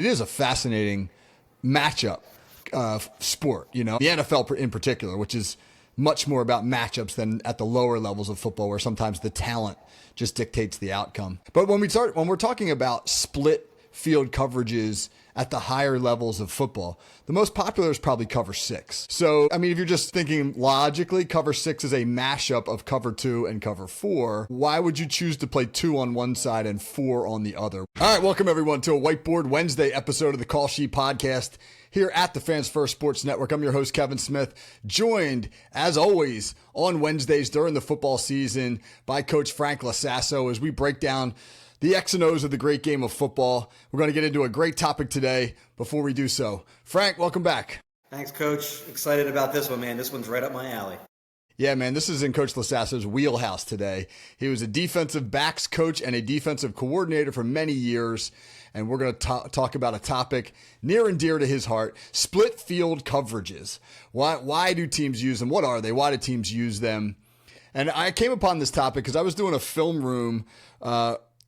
It is a fascinating matchup sport, the NFL in particular, which is much more about matchups than at the lower levels of football, where sometimes the talent just dictates the outcome. But when we're talking about split field coverages at the higher levels of football, the most popular is probably cover six. So, I mean, if you're just thinking logically, cover six is a mashup of cover two and cover four. Why would you choose to play two on one side and four on the other? All right, welcome everyone to a Whiteboard Wednesday episode of the Call Sheet Podcast here at the Fans First Sports Network. I'm your host, Kevin Smith, joined, as always, on Wednesdays during the football season by Coach Frank LaSasso as we break down the X and O's of the great game of football. We're going to get into a great topic today. Before we do so, Frank, welcome back. Thanks, Coach. Excited about this one, man. This one's right up my alley. Yeah, man, this is in Coach LaSasso's wheelhouse today. He was a defensive backs coach and a defensive coordinator for many years, and we're going to talk about a topic near and dear to his heart: split field coverages. Why do teams use them? What are they? Why do teams use them? And I came upon this topic because I was doing a film room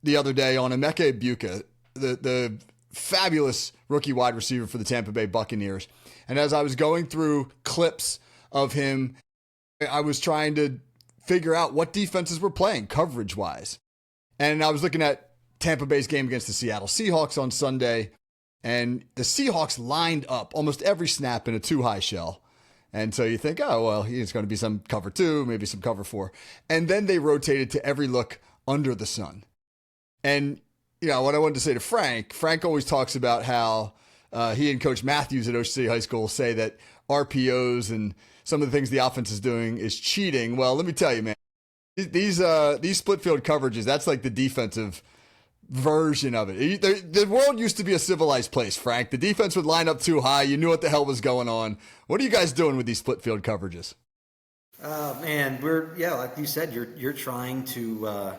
the other day on Emeka Egbuka, the fabulous rookie wide receiver for the Tampa Bay Buccaneers. And as I was going through clips of him, I was trying to figure out what defenses were playing coverage-wise. And I was looking at Tampa Bay's game against the Seattle Seahawks on Sunday, and the Seahawks lined up almost every snap in a two-high shell. And so you think, oh, well, it's going to be some cover two, maybe some cover four. And then they rotated to every look under the sun. And, what I wanted to say to Frank always talks about how he and Coach Matthews at Ocean City High School say that RPOs and some of the things the offense is doing is cheating. Well, let me tell you, man, these split field coverages, that's like the defensive version of it. The world used to be a civilized place, Frank. The defense would line up too high. You knew what the hell was going on. What are you guys doing with these split field coverages? Man, like you said, you're trying to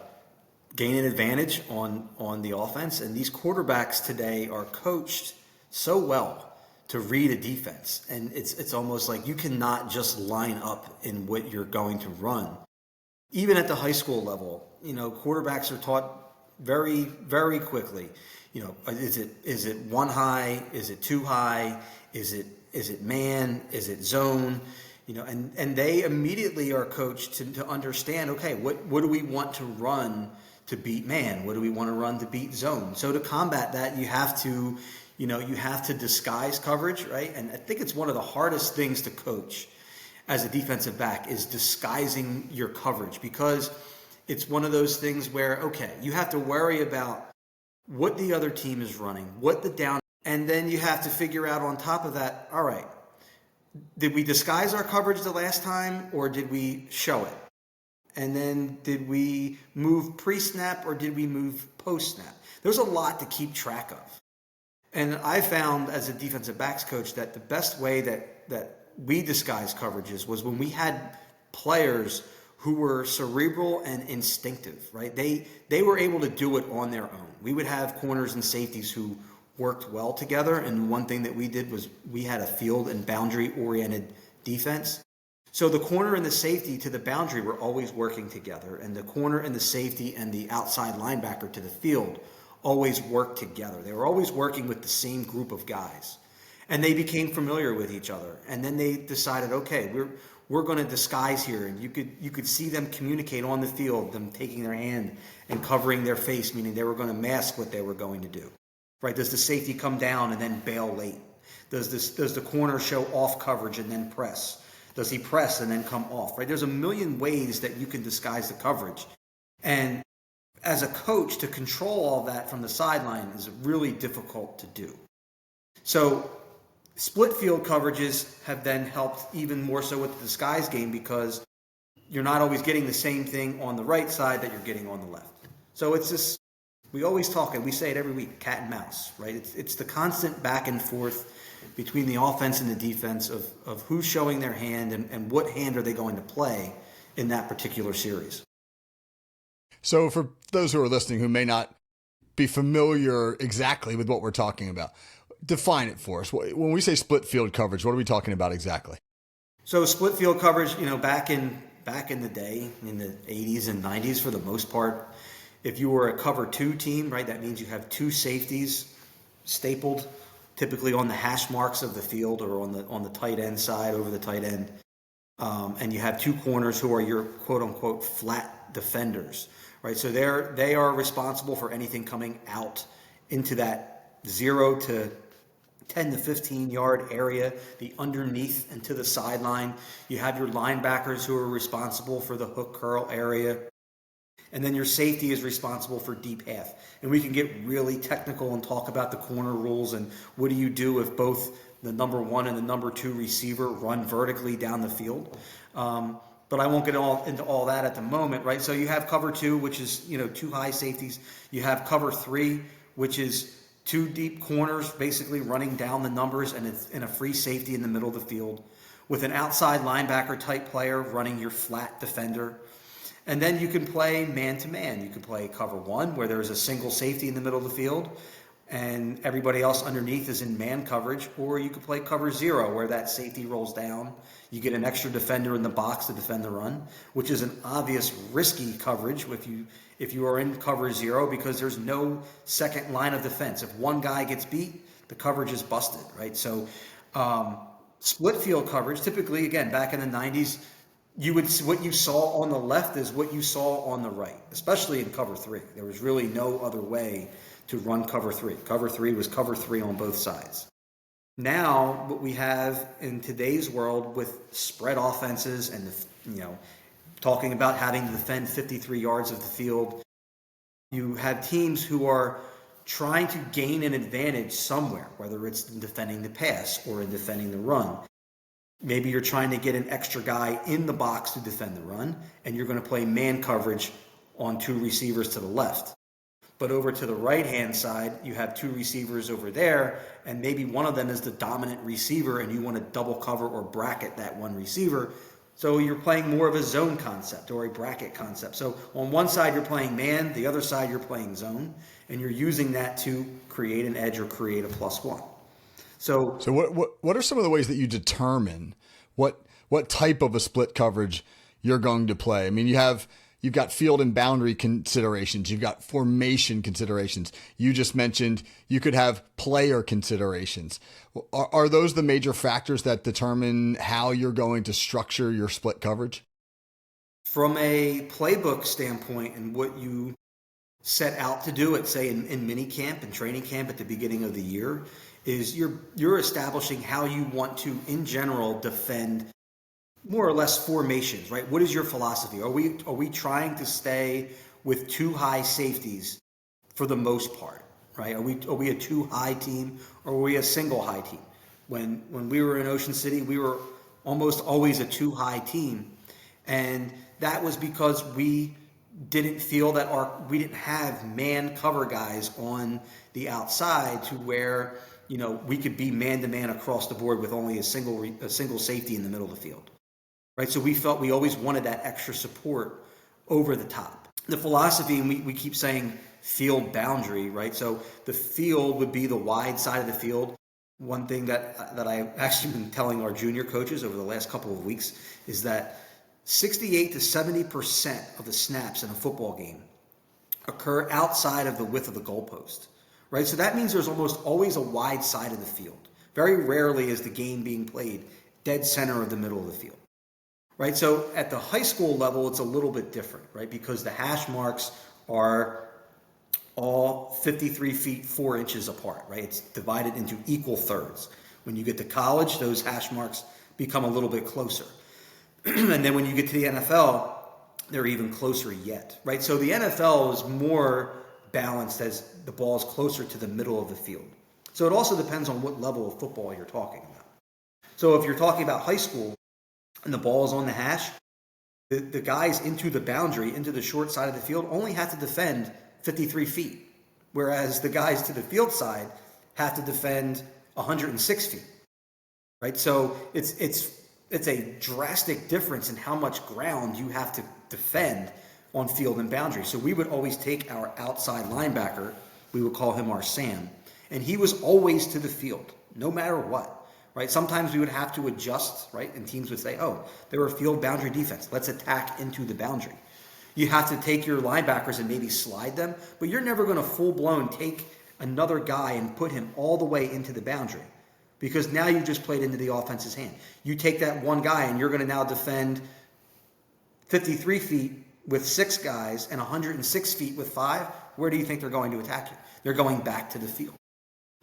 gain an advantage on the offense, and these quarterbacks today are coached so well to read a defense, and it's almost like you cannot just line up in what you're going to run. Even at the high school level, quarterbacks are taught very, very quickly. Is it one high? Is it two high? Is it man? Is it zone? And they immediately are coached to understand, okay, what do we want to run to beat man? What do we want to run to beat zone? So to combat that, you have to disguise coverage, right? And I think it's one of the hardest things to coach as a defensive back is disguising your coverage, because it's one of those things where, okay, you have to worry about what the other team is running, what the down, and then you have to figure out on top of that, all right, did we disguise our coverage the last time or did we show it? And then did we move pre-snap or did we move post-snap? There's a lot to keep track of. And I found as a defensive backs coach that the best way that we disguised coverages was when we had players who were cerebral and instinctive, right? They were able to do it on their own. We would have corners and safeties who worked well together, and one thing that we did was we had a field and boundary-oriented defense. So the corner and the safety to the boundary were always working together, and the corner and the safety and the outside linebacker to the field always worked together. They were always working with the same group of guys, and they became familiar with each other. And then they decided, okay, we're going to disguise here, and you could see them communicate on the field, them taking their hand and covering their face, meaning they were going to mask what they were going to do. Right? Does the safety come down and then bail late? Does the corner show off coverage and then press? Does he press and then come off? Right? There's a million ways that you can disguise the coverage. And as a coach, to control all that from the sideline is really difficult to do. So split field coverages have then helped even more so with the disguise game, because you're not always getting the same thing on the right side that you're getting on the left. So it's this, we always talk, and we say it every week, cat and mouse, right? It's the constant back and forth between the offense and the defense of who's showing their hand and what hand are they going to play in that particular series. So for those who are listening who may not be familiar exactly with what we're talking about, define it for us. When we say split field coverage, what are we talking about exactly? So split field coverage, back in the day, in the 80s and 90s, for the most part, if you were a cover two team, right, that means you have two safeties stapled, typically on the hash marks of the field or on the tight end side over the tight end. And you have two corners who are your quote unquote flat defenders, right? So they are responsible for anything coming out into that 0 to 10 to 15 yard area, the underneath and to the sideline. You have your linebackers who are responsible for the hook curl area. And then your safety is responsible for deep half. And we can get really technical and talk about the corner rules and what do you do if both the number 1 and the number 2 receiver run vertically down the field. But I won't get into all that at the moment, right? So you have cover 2, which is, 2 high safeties. You have cover 3, which is 2 deep corners basically running down the numbers, and it's in a free safety in the middle of the field with an outside linebacker type player running your flat defender. And then you can play man-to-man. You can play cover 1, where there's a single safety in the middle of the field, and everybody else underneath is in man coverage. Or you could play cover 0, where that safety rolls down. You get an extra defender in the box to defend the run, which is an obvious risky coverage if you are in cover 0, because there's no second line of defense. If one guy gets beat, the coverage is busted, right? So split field coverage, typically, again, back in the 90s, what you saw on the left is what you saw on the right, especially in cover 3. There was really no other way to run cover 3. Cover 3 was cover 3 on both sides. Now, what we have in today's world with spread offenses and talking about having to defend 53 yards of the field, you have teams who are trying to gain an advantage somewhere, whether it's in defending the pass or in defending the run. Maybe you're trying to get an extra guy in the box to defend the run, and you're going to play man coverage on 2 receivers to the left. But over to the right-hand side, you have 2 receivers over there, and maybe one of them is the dominant receiver, and you want to double cover or bracket that one receiver. So you're playing more of a zone concept or a bracket concept. So on one side, you're playing man, the other side, you're playing zone, and you're using that to create an edge or create a +1. So what are some of the ways that you determine what type of a split coverage you're going to play? I mean, you've got field and boundary considerations. You've got formation considerations. You just mentioned you could have player considerations. Are those the major factors that determine how you're going to structure your split coverage? From a playbook standpoint and what you set out to do at, say, in mini camp and training camp at the beginning of the year, is you're establishing how you want to, in general, defend more or less formations, right? What is your philosophy? Are we trying to stay with 2 high safeties for the most part, right? Are we a 2 high team, or are we a single high team? When we were in Ocean City, we were almost always a 2 high team, and that was because we didn't feel that we didn't have man cover guys on the outside to where we could be man-to-man across the board with only a single safety in the middle of the field, right? So we felt we always wanted that extra support over the top. The philosophy, and we keep saying field boundary, right? So the field would be the wide side of the field. One thing that I've actually been telling our junior coaches over the last couple of weeks is that 68 to 70% of the snaps in a football game occur outside of the width of the goalpost. Right, so that means there's almost always a wide side of the field. Very rarely is the game being played dead center of the middle of the field. Right, so at the high school level, it's a little bit different, right? Because the hash marks are all 53 feet 4 inches apart, right? It's divided into equal thirds. When you get to college, those hash marks become a little bit closer. And then when you get to the NFL, they're even closer yet, right? So the NFL is more balanced as the ball is closer to the middle of the field. So it also depends on what level of football you're talking about. So if you're talking about high school and the ball is on the hash, the guys into the boundary, into the short side of the field, only have to defend 53 feet, whereas the guys to the field side have to defend 106 feet, right? So it's a drastic difference in how much ground you have to defend on field and boundary. So we would always take our outside linebacker, we would call him our Sam, and he was always to the field, no matter what, right? Sometimes we would have to adjust, right? And teams would say, oh, they were field boundary defense. Let's attack into the boundary. You have to take your linebackers and maybe slide them, but you're never going to full-blown take another guy and put him all the way into the boundary, because now you just played into the offense's hand. You take that one guy and you're going to now defend 53 feet with 6 guys and 106 feet with 5. Where do you think they're going to attack you? They're going back to the field.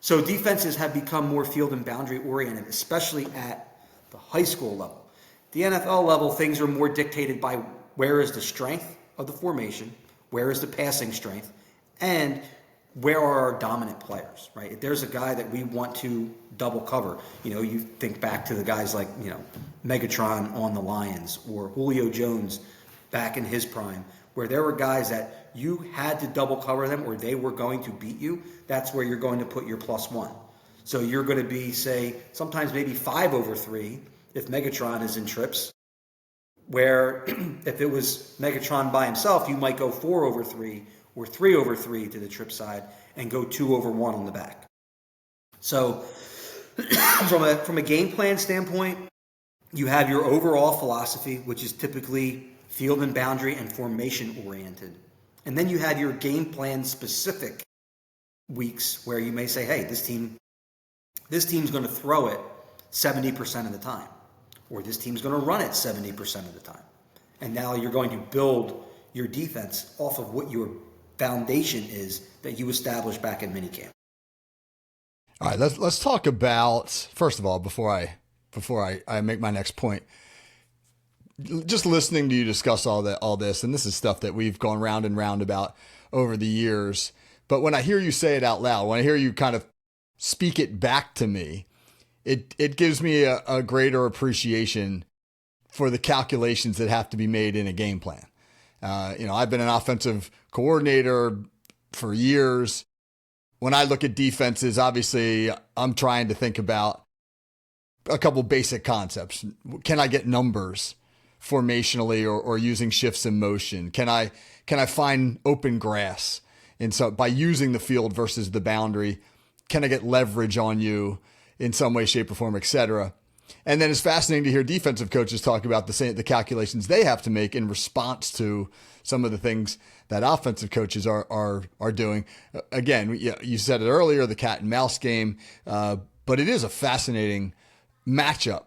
So defenses have become more field and boundary oriented, especially at the high school level. The NFL level, things are more dictated by where is the strength of the formation, where is the passing strength, and where are our dominant players, right? If there's a guy that we want to double cover, you think back to the guys like, Megatron on the Lions or Julio Jones back in his prime, where there were guys that you had to double cover them or they were going to beat you. That's where you're going to put your +1. So you're going to be, say, sometimes maybe 5 over 3 if Megatron is in trips, where if it was Megatron by himself, you might go 4 over 3 or 3 over 3 to the trip side and go 2 over 1 on the back. So from a game plan standpoint, you have your overall philosophy, which is typically field and boundary and formation oriented. And then you have your game plan specific weeks where you may say, hey, this team's going to throw it 70% of the time, or this team's going to run it 70% of the time. And now you're going to build your defense off of what your foundation is that you established back in minicamp. All right, let's talk about, first of all, before I make my next point, just listening to you discuss all this, and this is stuff that we've gone round and round about over the years. But when I hear you say it out loud, when I hear you kind of speak it back to me, it gives me a greater appreciation for the calculations that have to be made in a game plan. I've been an offensive coordinator for years. When I look at defenses, obviously I'm trying to think about a couple basic concepts. Can I get numbers formationally or using shifts in motion? Can I find open grass? And so by using the field versus the boundary, can I get leverage on you in some way, shape, or form, et cetera? And then it's fascinating to hear defensive coaches talk about the calculations they have to make in response to some of the things that offensive coaches are doing. Again, you said it earlier, the cat and mouse game, but it is a fascinating matchup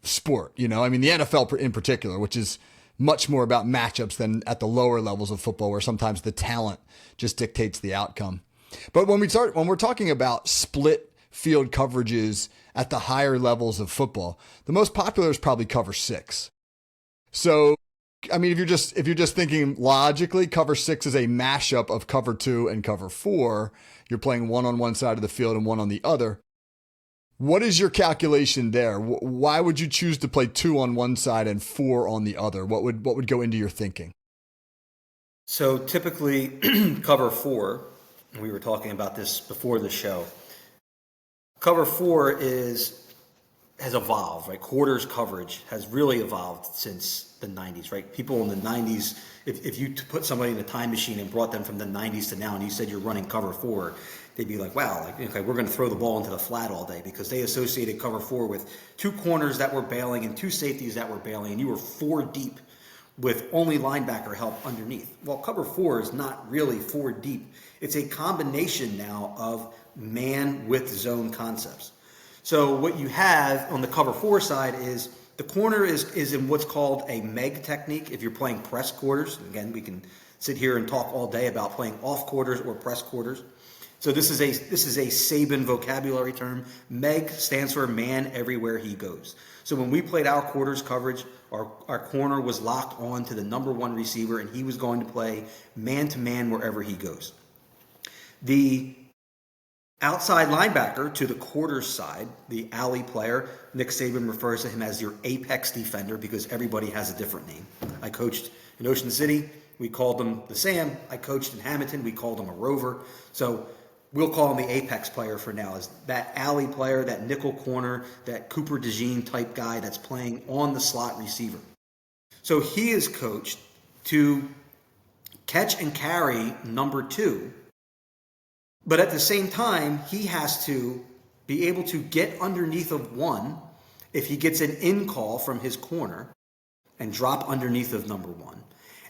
sport. The NFL in particular, which is much more about matchups than at the lower levels of football, where sometimes the talent just dictates the outcome. But when we're talking about split field coverages at the higher levels of football, the most popular is probably cover 6. So, if you're just thinking logically, cover 6 is a mashup of cover 2 and cover 4. You're playing one on one side of the field and one on the other. What is your calculation there? Why would you choose to play 2 on one side and 4 on the other? What would go into your thinking? So typically cover 4, and we were talking about this before the show, cover 4 has evolved, right? Quarters coverage has really evolved since the 90s, right? People in the 90s, if you put somebody in a time machine and brought them from the 90s to now and you said you're running cover 4, they'd be like, wow, okay, we're going to throw the ball into the flat all day, because they associated cover 4 with 2 corners that were bailing and 2 safeties that were bailing, and you were 4 deep with only linebacker help underneath. Well, cover 4 is not really 4 deep. It's a combination now of man with zone concepts. So what you have on the cover 4 side is the corner is in what's called a Meg technique. If you're playing press quarters, again, we can sit here and talk all day about playing off quarters or press quarters. So this is a Saban vocabulary term. Meg stands for man everywhere he goes. So when we played our quarters coverage, our corner was locked on to the number 1 receiver, and he was going to play man-to-man wherever he goes. The outside linebacker to the quarters side, the alley player, Nick Saban refers to him as your apex defender because everybody has a different name. I coached in Ocean City. We called him the Sam. I coached in Hamilton. We called him a Rover. So we'll call him the apex player for now, is that alley player, that nickel corner, that Cooper DeJean type guy that's playing on the slot receiver. So he is coached to catch and carry number 2, but at the same time, he has to be able to get underneath of 1 if he gets an in call from his corner and drop underneath of number 1.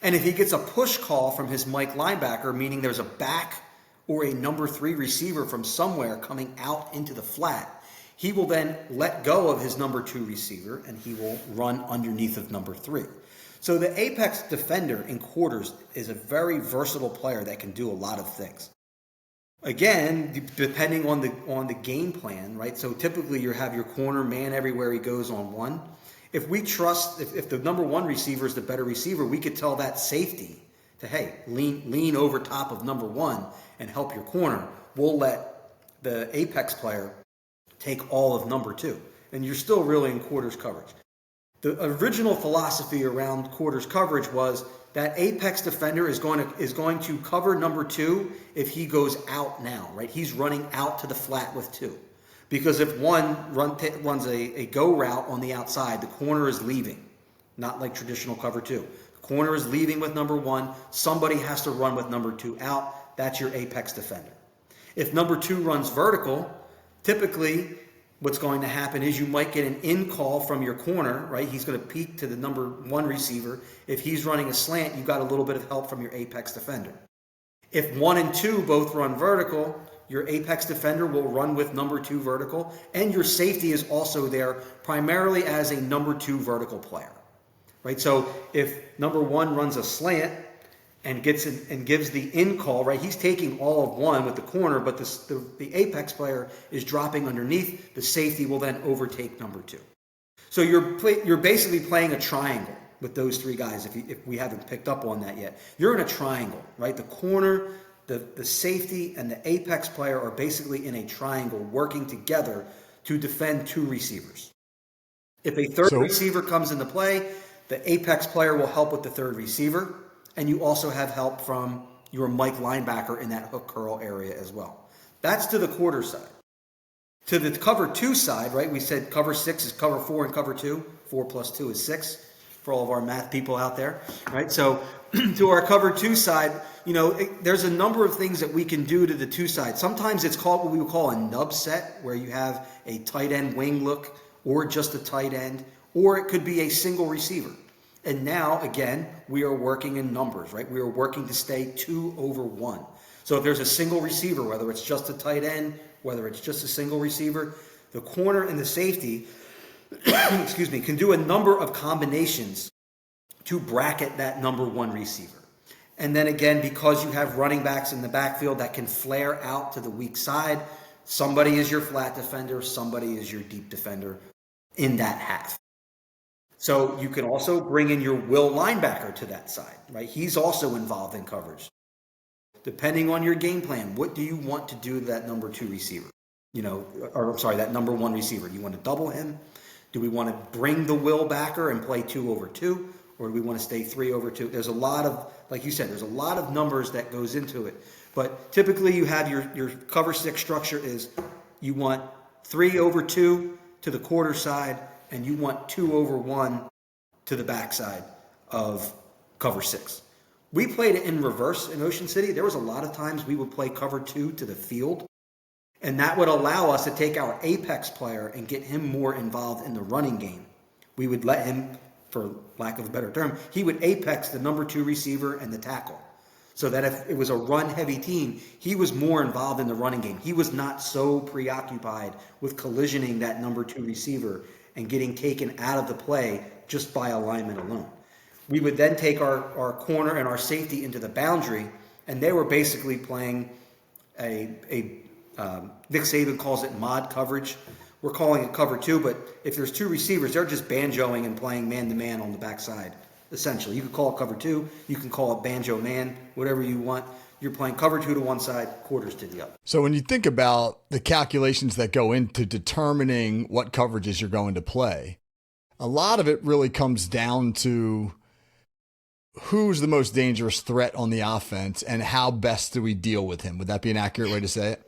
And if he gets a push call from his Mike linebacker, meaning there's a back or a number 3 receiver from somewhere coming out into the flat, he will then let go of his number 2 receiver and he will run underneath of number 3. So the apex defender in quarters is a very versatile player that can do a lot of things. Again, depending on the game plan, right? So typically you have your corner man everywhere he goes on one. If we trust, if the number 1 receiver is the better receiver, we could tell that safety to, hey, lean over top of number 1 and help your corner. We'll let the apex player take all of number 2. And you're still really in quarters coverage. The original philosophy around quarters coverage was that apex defender is going to cover number 2 if he goes out now, right? He's running out to the flat with 2. Because if one runs a go route on the outside, the corner is leaving, not like traditional cover 2. The corner is leaving with number 1. Somebody has to run with number 2 out. That's your apex defender. If number 2 runs vertical, typically what's going to happen is you might get an in call from your corner, right? He's going to peek to the number 1 receiver. If he's running a slant, you've got a little bit of help from your apex defender. If 1 and 2 both run vertical, your apex defender will run with number 2 vertical, and your safety is also there primarily as a number 2 vertical player, right? So if number 1 runs a slant and gives the in call, right? He's taking all of 1 with the corner, but the apex player is dropping underneath. The safety will then overtake number 2. So you're basically playing a triangle with those 3 guys. If we haven't picked up on that yet, you're in a triangle, right? The corner, the safety, and the apex player are basically in a triangle working together to defend 2 receivers. If a third receiver comes into play, the apex player will help with the third receiver. And you also have help from your Mike linebacker in that hook curl area as well. That's to the quarter side. To the cover 2 side, right? We said cover 6 is cover 4 and cover 2. 4 plus 2 is 6 for all of our math people out there, right? So to our cover 2 side, there's a number of things that we can do to the 2 side. Sometimes it's called what we would call a nub set, where you have a tight end wing look or just a tight end, or it could be a single receiver. And now, again, we are working in numbers, right? We are working to stay 2 over 1. So if there's a single receiver, whether it's just a tight end, whether it's just a single receiver, the corner and the safety, can do a number of combinations to bracket that number 1 receiver. And then again, because you have running backs in the backfield that can flare out to the weak side, somebody is your flat defender, somebody is your deep defender in that half. So you can also bring in your will linebacker to that side, right? He's also involved in coverage. Depending on your game plan, what do you want to do to that number 2 receiver? That number 1 receiver. Do you want to double him? Do we want to bring the will backer and play 2 over 2? Or do we want to stay 3 over 2? There's a lot of, like you said, there's a lot of numbers that goes into it. But typically you have your cover 6 structure is you want 3 over 2 to the quarter side, and you want 2 over 1 to the backside of cover 6. We played it in reverse in Ocean City. There was a lot of times we would play cover 2 to the field, and that would allow us to take our apex player and get him more involved in the running game. We would let him, for lack of a better term, he would apex the number 2 receiver and the tackle. So that if it was a run-heavy team, he was more involved in the running game. He was not so preoccupied with collisioning that number 2 receiver and getting taken out of the play just by alignment alone. We would then take our corner and our safety into the boundary, and they were basically playing Nick Saban calls it mod coverage. We're calling it cover 2, but if there's 2 receivers, they're just banjoing and playing man-to-man on the backside, essentially. You could call it cover 2, you can call it banjo man, whatever you want. You're playing cover 2 to one side, quarters to the other. So when you think about the calculations that go into determining what coverages you're going to play, a lot of it really comes down to who's the most dangerous threat on the offense and how best do we deal with him. Would that be an accurate way to say it?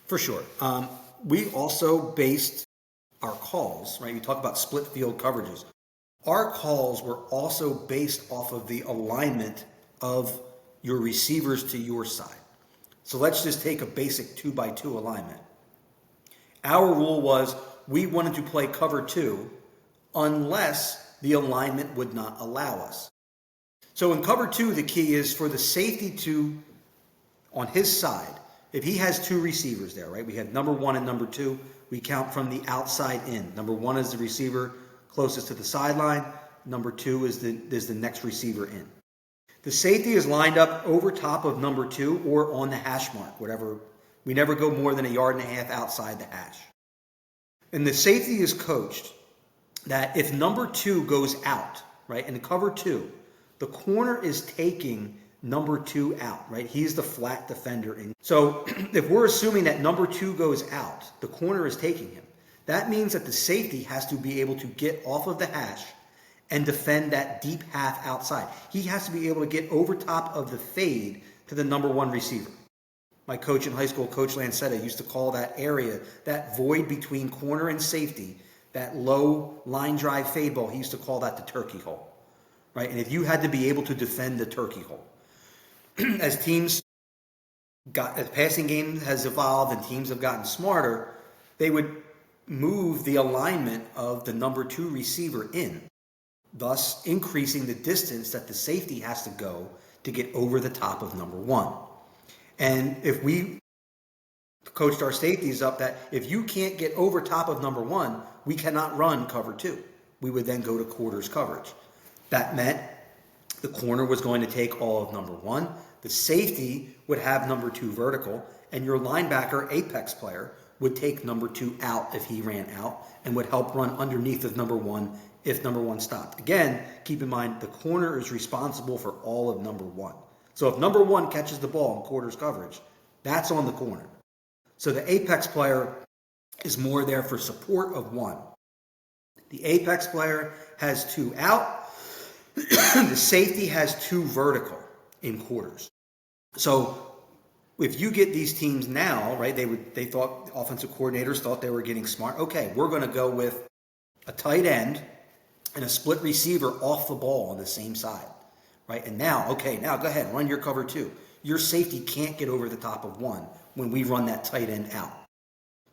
For sure. We also based our calls, right? You talk about split field coverages. Our calls were also based off of the alignment of your receivers to your side. So let's just take a basic 2x2 alignment. Our rule was we wanted to play cover 2 unless the alignment would not allow us. So in cover 2, the key is for the safety on his side, if he has two receivers there, right? We have number one and number two. We count from the outside in. Number one is the receiver closest to the sideline. Number two is the next receiver in. The safety is lined up over top of number two or on the hash mark, whatever. We never go more than 1.5 yards outside the hash. And the safety is coached that if number two goes out, right, in cover two, the corner is taking number two out, right? He's the flat defender. And so if we're assuming that number two goes out, the corner is taking him. That means that the safety has to be able to get off of the hash and defend that deep half outside. He has to be able to get over top of the fade to the number one receiver. My coach in high school, Coach Lancetta, used to call that area, that void between corner and safety, that low line drive fade ball, he used to call that the turkey hole, right? And if you had to be able to defend the turkey hole, as passing game has evolved and teams have gotten smarter, they would move the alignment of the number two receiver in, thus increasing the distance that the safety has to go to get over the top of number one. And if we coached our safeties up that if you can't get over top of number one, we cannot run cover two. We would then go to quarters coverage. That meant the corner was going to take all of number one. The safety would have number two vertical, and your linebacker, apex player, would take number two out if he ran out and would help run underneath of number one if number one stopped. Again, keep in mind the corner is responsible for all of number one. So if number one catches the ball in quarters coverage, that's on the corner. So the apex player is more there for support of one. The apex player has two out. The safety has two vertical in quarters. So if you get these teams now, right, they thought, offensive coordinators thought they were getting smart. Okay, we're going to go with a tight end and a split receiver off the ball on the same side, right? And now go ahead, run your cover two. Your safety can't get over the top of one when we run that tight end out.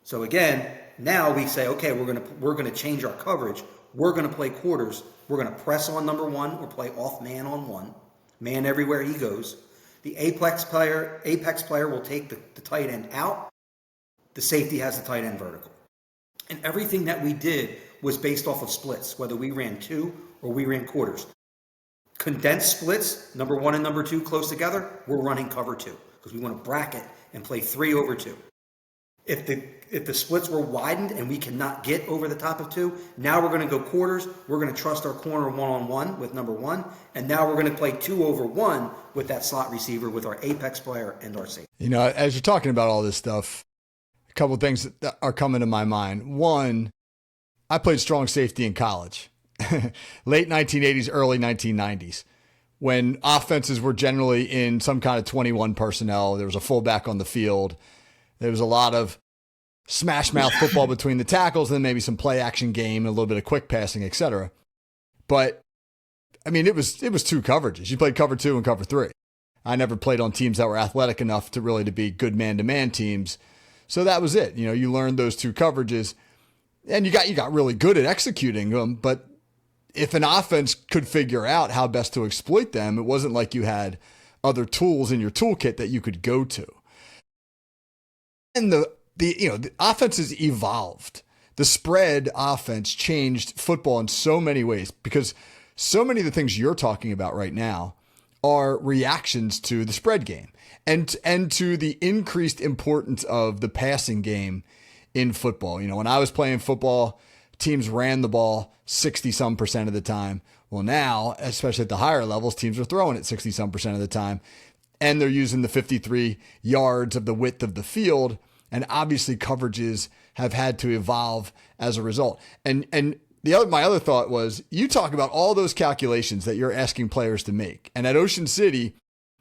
So again, now we say, okay, we're going to change our coverage. We're going to play quarters. We're going to press on number one or play off man on one, man everywhere he goes. The apex player will take the tight end out. The safety has the tight end vertical. And everything that we did was based off of splits, whether we ran two or we ran quarters. Condensed splits, number one and number two close together, we're running cover two because we want to bracket and play 3 over 2. If the splits were widened and we cannot get over the top of 2, now we're going to go quarters. We're going to trust our corner one-on-one with number 1, and now we're going to play 2 over 1 with that slot receiver with our apex player and our safety. You know, as you're talking about all this stuff, a couple of things that are coming to my mind. One, I played strong safety in college, late 1980s, early 1990s, when offenses were generally in some kind of 21 personnel. There was a fullback on the field. There was a lot of smash mouth football between the tackles, and then maybe some play action game, and a little bit of quick passing, etc. But I mean, it was 2 coverages. You played cover 2 and cover 3. I never played on teams that were athletic enough to really be good man-to-man teams. So that was it. You know, you learned those 2 coverages, and you got really good at executing them. But if an offense could figure out how best to exploit them, it wasn't like you had other tools in your toolkit that you could go to. And the offenses evolved. The spread offense changed football in so many ways, because so many of the things you're talking about right now are reactions to the spread game and to the increased importance of the passing game in football. You know, when I was playing football, teams ran the ball 60-some% of the time. Well, now, especially at the higher levels, teams are throwing it 60-some% of the time, and they're using the 53 yards of the width of the field. And obviously coverages have had to evolve as a result. And my other thought was, you talk about all those calculations that you're asking players to make. And at Ocean City,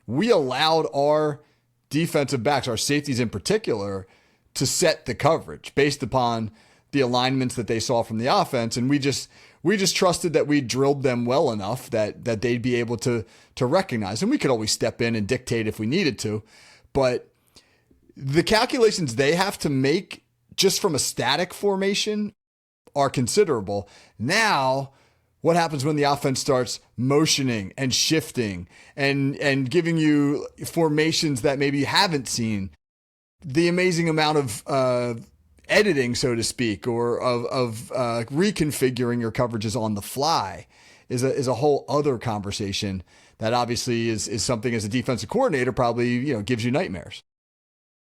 we allowed our defensive backs, our safeties in particular, to set the coverage based upon the alignments that they saw from the offense. And we just trusted that we drilled them well enough that they'd be able to recognize. And we could always step in and dictate if we needed to. But the calculations they have to make just from a static formation are considerable. Now What happens when the offense starts motioning and shifting and giving you formations that maybe you haven't seen? The amazing amount of editing, so to speak, or of reconfiguring your coverages on the fly is a whole other conversation that obviously is something as a defensive coordinator probably gives you nightmares.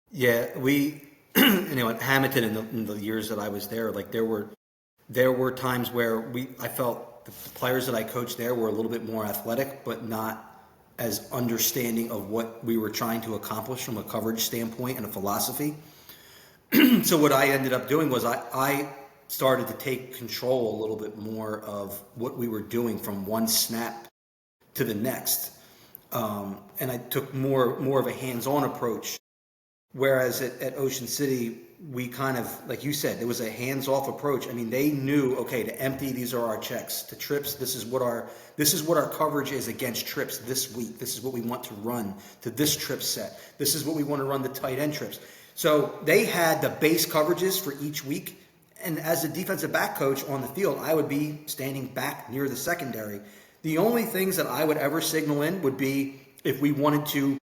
Yeah, we at Hamilton in the years that I was there, like there were times where I felt the players that I coached there were a little bit more athletic, but not as understanding of what we were trying to accomplish from a coverage standpoint and a philosophy. So what I ended up doing was I started to take control a little bit more of what we were doing from one snap to the next. And I took more of a hands-on approach. Whereas at Ocean City, we kind of, like you said, there was a hands-off approach. I mean, they knew, okay, to empty, these are our checks. To trips, this is what our coverage is against trips this week. This is what we want to run to this trip set. This is what we want to run the tight end trips. So they had the base coverages for each week. And as a defensive back coach on the field, I would be standing back near the secondary. The only things that I would ever signal in would be if we wanted to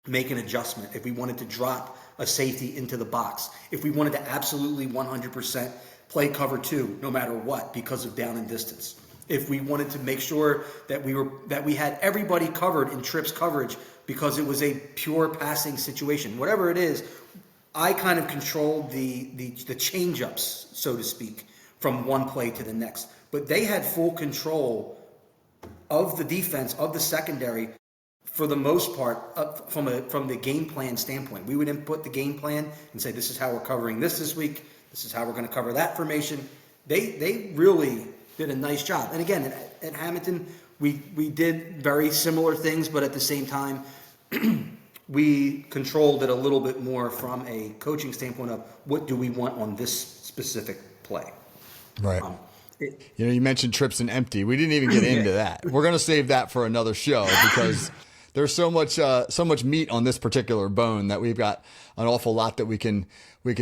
make an adjustment, if we wanted to drop a safety into the box, if we wanted to absolutely 100% play cover two, no matter what, because of down and distance, if we wanted to make sure that we had everybody covered in trips coverage because it was a pure passing situation, whatever it is, I kind of controlled the change-ups, so to speak, from one play to the next. But they had full control of the defense, of the secondary, for the most part, from the game plan standpoint. We would input the game plan and say, this is how we're covering this week. This is how we're going to cover that formation. They really did a nice job. And again, at Hamilton, we did very similar things, but at the same time, we controlled it a little bit more from a coaching standpoint of what do we want on this specific play. Right. You mentioned trips and empty. We didn't even get into that. We're going to save that for another show because there's so much meat on this particular bone that we've got an awful lot that we can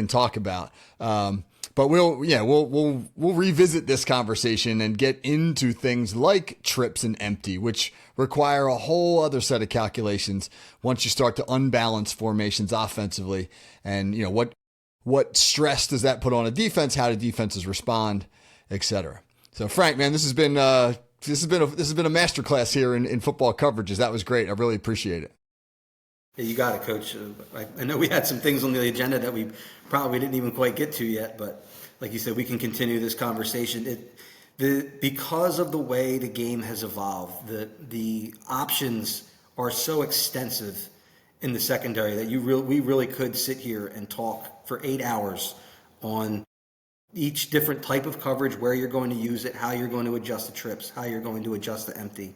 talk about. But we'll revisit this conversation and get into things like trips and empty, which require a whole other set of calculations once you start to unbalance formations offensively. And what stress does that put on a defense? How do defenses respond, etc. So Frank, man, this has been a masterclass here in football coverages. That was great. I really appreciate it. Yeah, you got it, Coach. I know we had some things on the agenda that we probably didn't even quite get to yet, but like you said, we can continue this conversation. Because of the way the game has evolved, the options are so extensive in the secondary that we really could sit here and talk for 8 hours on each different type of coverage, where you're going to use it, how you're going to adjust the trips, how you're going to adjust the empty.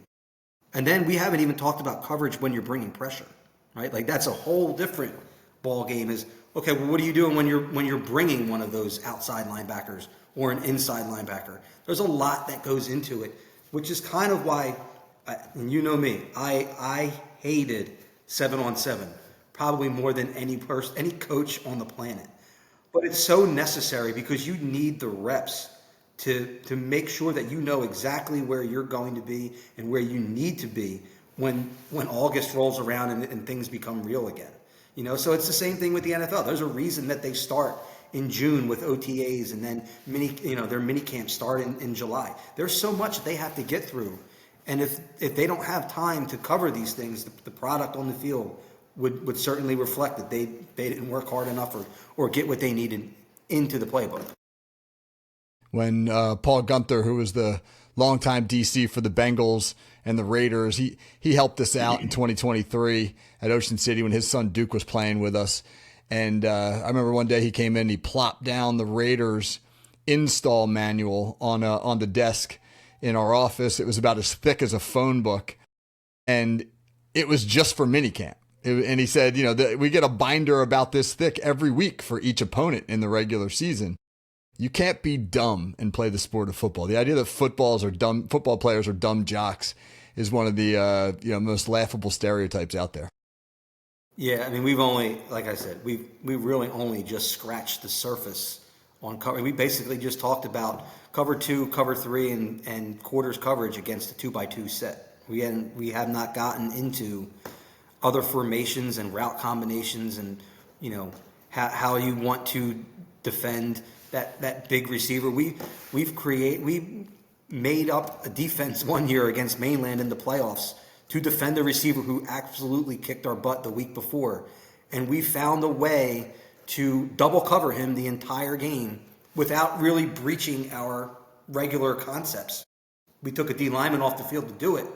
And then we haven't even talked about coverage when you're bringing pressure, right? Like that's a whole different ball game. Is okay, well, what are you doing when you're bringing one of those outside linebackers or an inside linebacker? There's a lot that goes into it, which is kind of why, and you know me, I hated 7-on-7 probably more than any coach on the planet. But it's so necessary because you need the reps to make sure that you know exactly where you're going to be and where you need to be when August rolls around and things become real again. So it's the same thing with the NFL. There's a reason that they start in June with OTAs and then their mini camps start in July. There's so much they have to get through. And if they don't have time to cover these things, the product on the field would certainly reflect that they didn't work hard enough or get what they needed into the playbook. When Paul Gunther, who was the longtime DC for the Bengals and the Raiders, he helped us out in 2023 at Ocean City when his son Duke was playing with us. And I remember one day he came in, he plopped down the Raiders install manual on the desk in our office. It was about as thick as a phone book, and it was just for minicamp. And he said, we get a binder about this thick every week for each opponent in the regular season. You can't be dumb and play the sport of football. The idea that football players are dumb jocks is one of the most laughable stereotypes out there. Yeah, I mean, we've only, like I said, we really only just scratched the surface on cover. We basically just talked about cover 2, cover 3, and quarters coverage against a 2x2 set. We have not gotten into other formations and route combinations and, how you want to defend that big receiver. We made up a defense one year against Mainland in the playoffs to defend a receiver who absolutely kicked our butt the week before. And we found a way to double cover him the entire game without really breaching our regular concepts. We took a D lineman off the field to do it.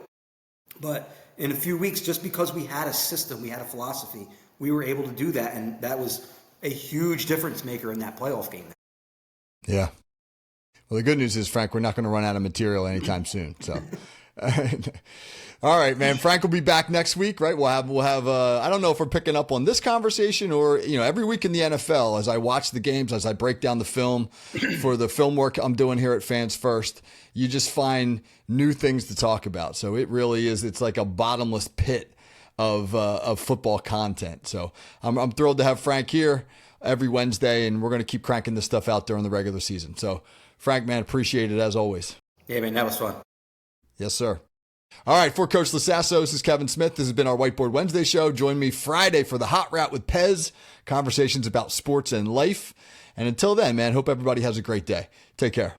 But in a few weeks, just because we had a system, we had a philosophy, we were able to do that. And that was a huge difference maker in that playoff game. Yeah. Well, the good news is, Frank, we're not going to run out of material anytime soon. So, all right, man. Frank will be back next week, right? We'll have. I don't know if we're picking up on this conversation or every week in the NFL as I watch the games, as I break down the film for the film work I'm doing here at Fans First, you just find new things to talk about. So it really is. It's like a bottomless pit of football content. So I'm thrilled to have Frank here every Wednesday, and we're going to keep cranking this stuff out during the regular season. So, Frank, man, appreciate it as always. Yeah, man, that was fun. Yes, sir. All right, for Coach LaSasso, this is Kevin Smith. This has been our Whiteboard Wednesday show. Join me Friday for the Hot Route with Pez, conversations about sports and life. And until then, man, hope everybody has a great day. Take care.